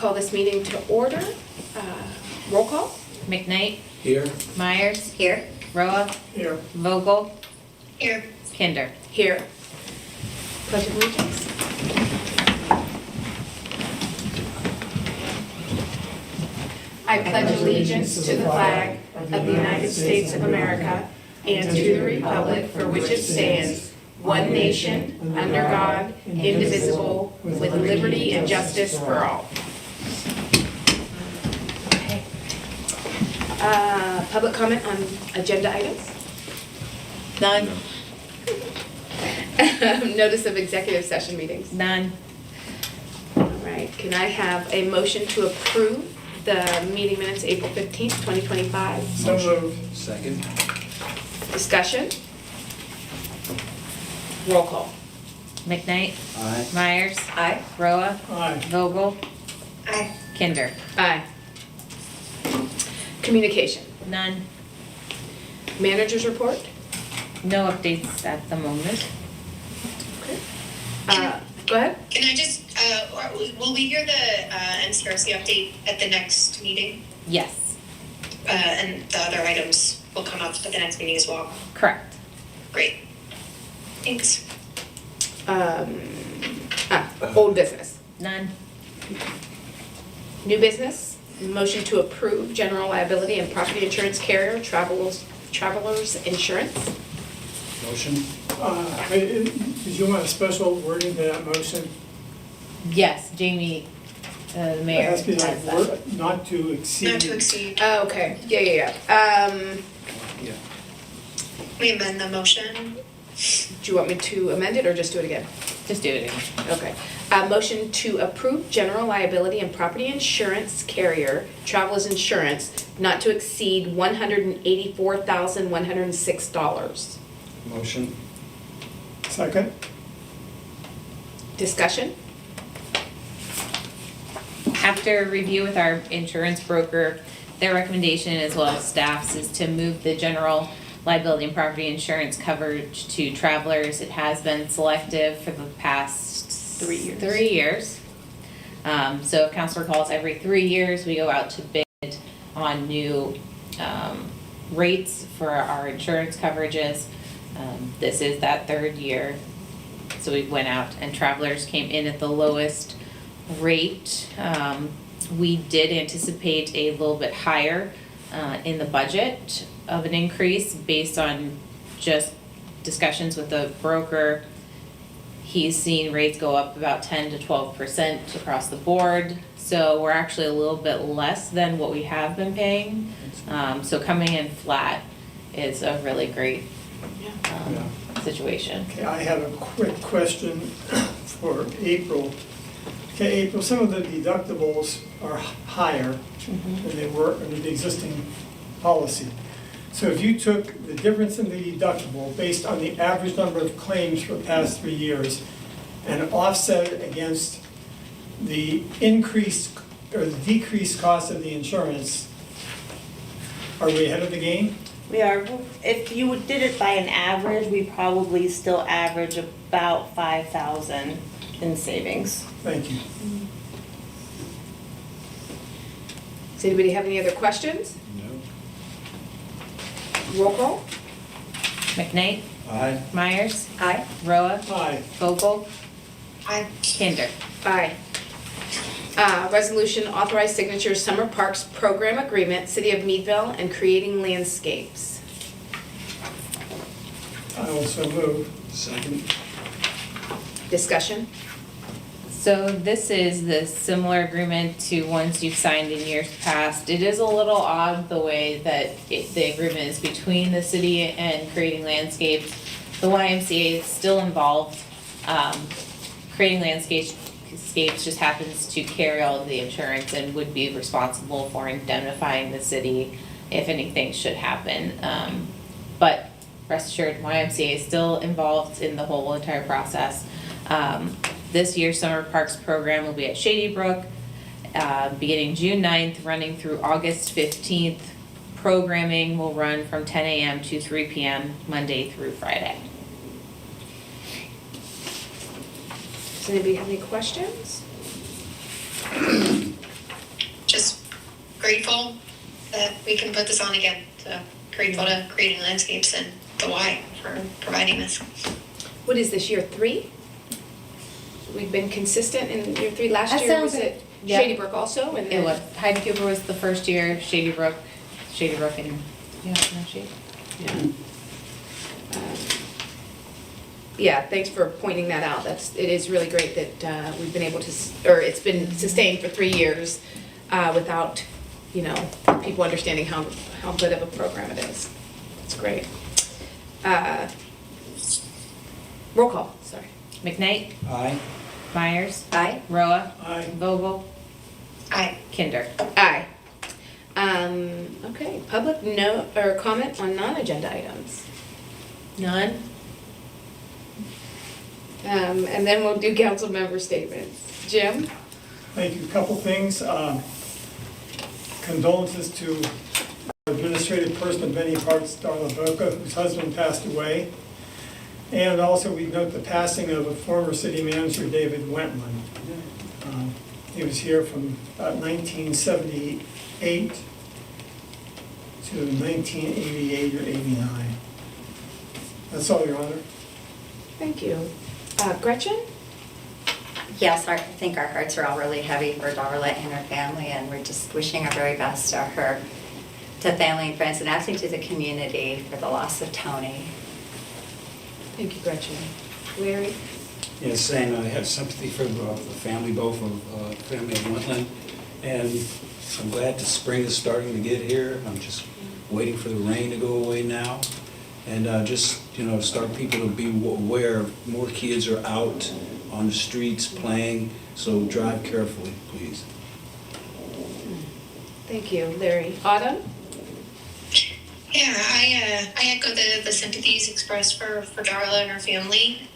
call this meeting to order. Roll call. McKnight. Here. Myers. Here. Roa. Here. Vogel. Here. Kinder. Here. Pledge of allegiance. I pledge allegiance to the flag of the United States of America and to the republic for which it stands, one nation, under God, indivisible, with liberty and justice for all. Okay. Public comment on agenda items? None. Notice of executive session meetings. None. All right, can I have a motion to approve the meeting minutes April 15th, 2025? So moved. Second. Discussion? Roll call. McKnight. Aye. Myers. Aye. Roa. Aye. Vogel. Aye. Kinder. Aye. Communication. None. Managers report? No updates at the moment. Okay. Go ahead. Can I just, will we hear the NCRC update at the next meeting? Yes. And the other items will come up at the next meeting as well? Correct. Great. Thanks. Old business. None. New business? Motion to approve general liability and property insurance carrier, travelers insurance. Motion. Did you want a special wording to that motion? Yes, Jamie, the It mayor. has to be like, has that. not to exceed. Not to exceed. Oh, okay. Yeah. Yeah. We amend the motion. Do you want me to amend it or just do it again? Just do it again. Okay. Motion to approve general liability and property insurance carrier, travelers insurance, not to exceed $184,106. Motion. Second? Discussion? After review with our insurance broker, their recommendation as well as staff's is to move the general liability and property insurance coverage to travelers. It has been selective for the past 3 years. 3 years. So if council recalls, every 3 years we go out to bid on new rates for our insurance coverages. This is that third year. So we went out and travelers came in at the lowest rate. We did anticipate a little bit higher in the budget of an increase based on just discussions with the broker. He's seen rates go up about 10 to 12% across the board. So we're actually a little bit less than what we have been paying. So coming in flat is a really great situation. Okay, I have a quick question for April. Okay, April, some of the deductibles are higher than they were under the existing policy. So if you took the difference in the deductible based on the average number of claims for the past 3 years and offset it against the increased or the decreased cost of the insurance, are we ahead of the game? We are, if you did it by an average, we probably still average about 5,000 in savings. Thank you. Does anybody have any other questions? No. Roll call. McKnight, Aye. Myers, Aye. Roa, Aye. Vogel, Aye. Kinder. Aye. Resolution authorized signature Summer Parks Program Agreement, City of Meadville, and creating landscapes. I also move. Second. Discussion? So this is the similar agreement to ones you've signed in years past. It is a little odd the way that the agreement is between the city and creating landscapes. The YMCA is still involved. Creating landscapes just happens to carry all of the insurance and would be responsible for indemnifying the city if anything should happen. But rest assured, YMCA is still involved in the whole entire process. This year's Summer Parks program will be at Shady Brook, beginning June 9th, running through August 15th. Programming will run from 10 a.m. to 3 p.m. Monday through Friday. Does anybody have any questions? grateful that we can put this on again. So grateful to Creating Landscapes and the Y for providing this. What is this, year 3? We've been consistent in year 3. Last That year, sounds was it yeah. Shady Brook also? And It then- was, Hyde Cooper was the first year, Shady Brook and, yeah, no shade. Yeah. Yeah, thanks for pointing that out. It is really great that we've been able to, or it's been sustained for 3 years without, people understanding how good of a program it is. It's great. Roll call, sorry. McKnight, Aye. Myers, Aye. Roa, Aye. Vogel, Aye. Kinder. Aye. Okay, public note or comment on non-agenda items. None? And then we'll do council member statements. Jim? Thank you. A couple things. Condolences to our administrative person of many parts, Darla Boca, whose husband passed away. And also, we note the passing of a former city manager, David Wentland. He was here from about 1978 to 1988 or 89. That's all, Your Honor. Thank you. Gretchen? Yes, I think our hearts are all really heavy for Darla and her family, and we're just wishing our very best to her, to family and friends, and actually to the community for the loss of Tony. Thank you, Gretchen. Larry? Yes, same. I have sympathy for the family, both of family of Wentland. And I'm glad the spring is starting to get here. I'm just waiting for the rain to go away now. And start people to be aware more kids are out on the streets playing, so drive carefully, please. Thank you. Larry? Autumn? Yeah, I echo the sympathies expressed for Darla and her family.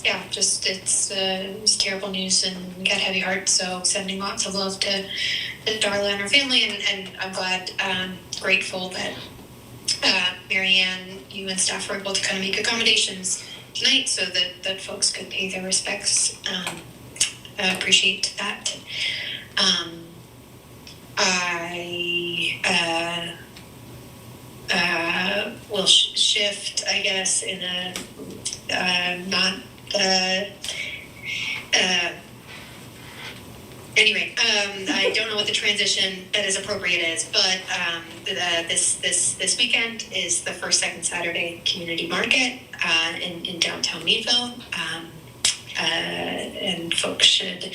It's terrible news and got heavy heart. So sending lots of love to Darla and her family, and I'm glad, grateful that Marianne, you and staff were able to kind of make accommodations tonight so that folks could pay their respects. I appreciate that. I will shift, I guess, in a anyway, I don't know what the transition that is appropriate is, but this weekend is the first, second Saturday community market in downtown Meadville, and folks should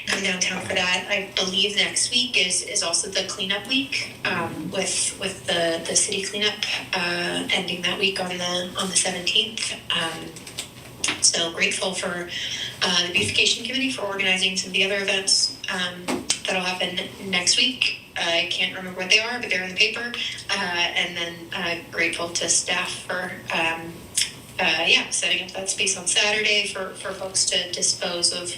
come downtown for that. I believe next week is also the cleanup week, with the city cleanup ending that week on the 17th. So grateful for the beautification committee for organizing some of the other events that'll happen next week. I can't remember what they are, but they're in the paper. And then grateful to staff for setting up that space on Saturday for folks to dispose of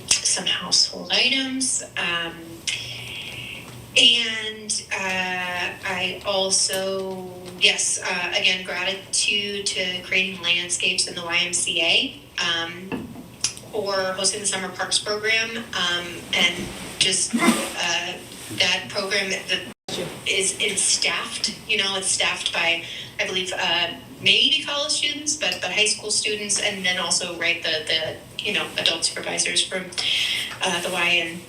some household items. I also, again, gratitude to Creating Landscapes and the YMCA for hosting the Summer Parks program, and just that program that is staffed. It's staffed by, I believe, maybe college students, but high school students, and then also the adult supervisors from the Y and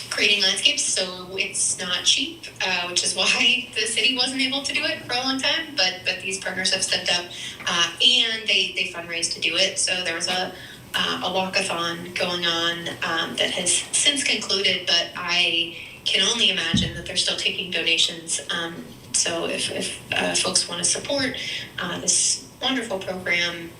Creating Landscapes. So it's not cheap, which is why the city wasn't able to do it for a long time. But these partners have stepped up, and they fundraised to do it. So there was a walkathon going on that has since concluded, but I can only imagine that they're still taking donations. So if folks want to support this wonderful program,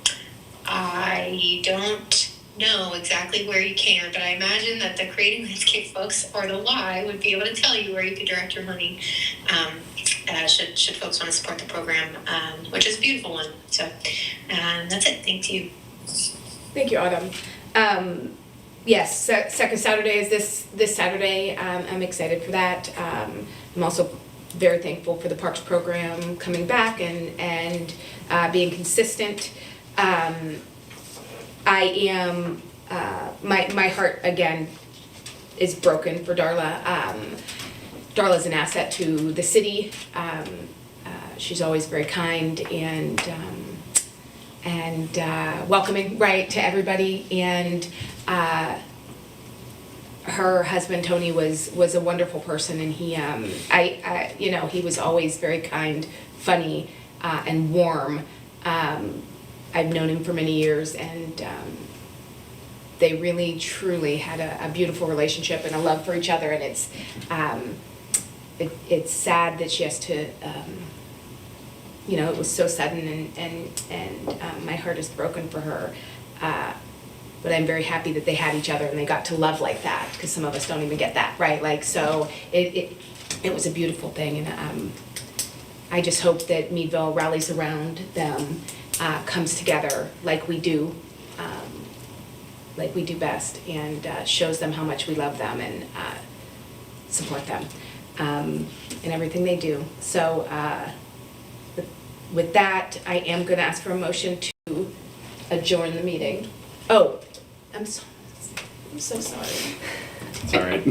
I don't know exactly where you can, but I imagine that the Creating Landscape folks or the Y would be able to tell you where you could direct your money should folks want to support the program, which is a beautiful one. So that's it. Thank you. Thank you, Autumn. Yes, second Saturday is this Saturday. I'm excited for that. I'm also very thankful for the Parks program coming back and being consistent. I am, my heart again is broken for Darla. Darla's an asset to the city. She's always very kind and welcoming, right, to everybody. And her husband Tony was a wonderful person, and he he was always very kind, funny, and warm. I've known him for many years, and they really truly had a beautiful relationship and a love for each other. And it's sad that she has to it was so sudden, and my heart is broken for her. But I'm very happy that they had each other and they got to love like that, because some of us don't even get that, right? Like, so it was a beautiful thing, and I just hope that Meadville rallies around them, comes together like we do best, and shows them how much we love them and support them in everything they do. So with that, I am going to ask for a motion to adjourn the meeting. Oh, I'm so sorry. It's all right.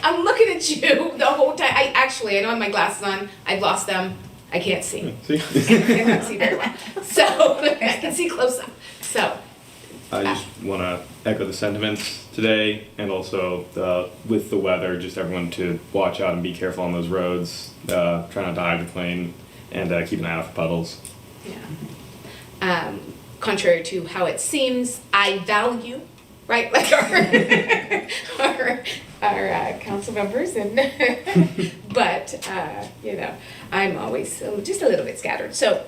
I'm looking at you the whole time. I don't have my glasses on. I've lost them. I can't see. See? I can't see very well. So I can see close up. So I just want to echo the sentiments today, and also with the weather, just everyone to watch out and be careful on those roads. Try not to hydroplane, and keep an eye out for puddles. yeah. Contrary to how it seems, I value, right, like our council members, and but I'm always just a little bit scattered. So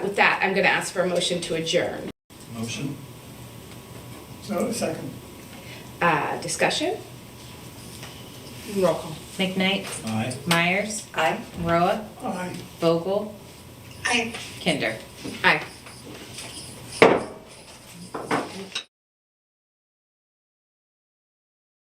with that, I'm going to ask for a motion to adjourn. Motion? So, second. Discussion. Roll call. McKnight, Aye. Myers, Aye. Roa, Aye. Vogel, I Kinder. Aye.